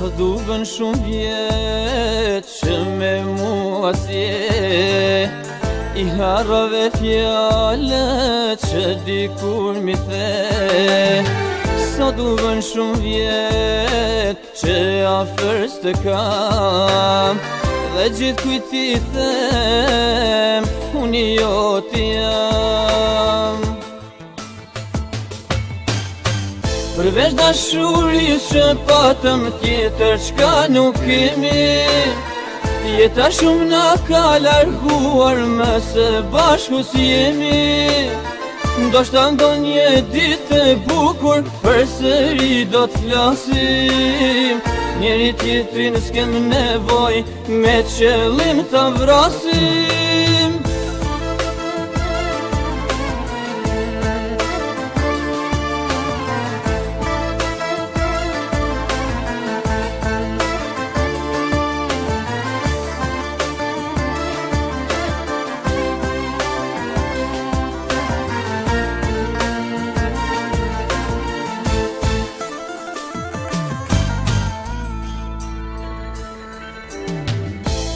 Sa duhen shumë vjetë që me mua sje I harrove fjallet që dikur mi the Sa duhen shumë vjetë që afër s'të kam Dhe gjithë kujt I them, unë jot jam Përveç dashurisë që patëm tjetër çka nuk kemi Jeta shumë na ka larguar më së bashku si jemi Ndoshta ndonjë ditë e bukur përsëri do të flasim Njeri tjetrin s'kem nevojë me qëllim ta vrasim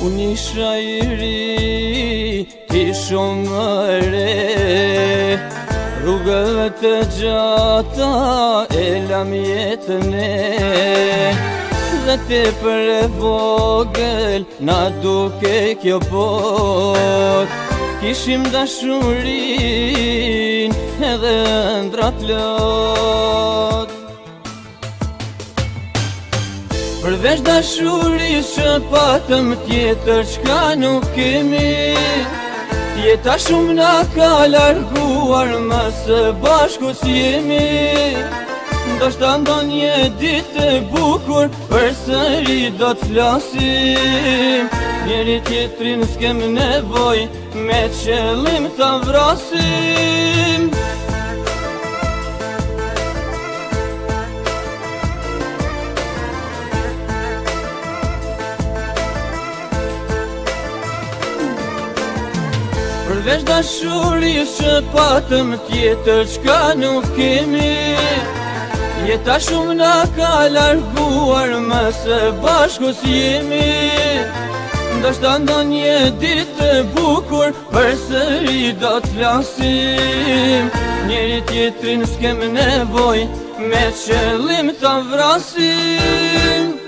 Unë isha I ri, ti shumë më re Rrugëve të gjata e lam jetën e Dhe tepër e vogël na duke kjo bot Kishim dashurin edhe ëndra plot Përveç dashurisë që patëm tjetër çka nuk kemi Jeta shumë na ka larguar më së bashku si jemi Ndoshta ndonjë ditë e bukur përsëri do të flasim Njeri tjetrin s'kem nevojë me qëllim ta vrasim Përveç dashurisë që patëm tjetër çka nuk kemi Jeta shumë na ka larguar më së bashku si jemi Ndoshta ndonjë ditë e bukur përsëri do të flasim Njeri tjetrin s'kem nevojë me qëllim ta vrasim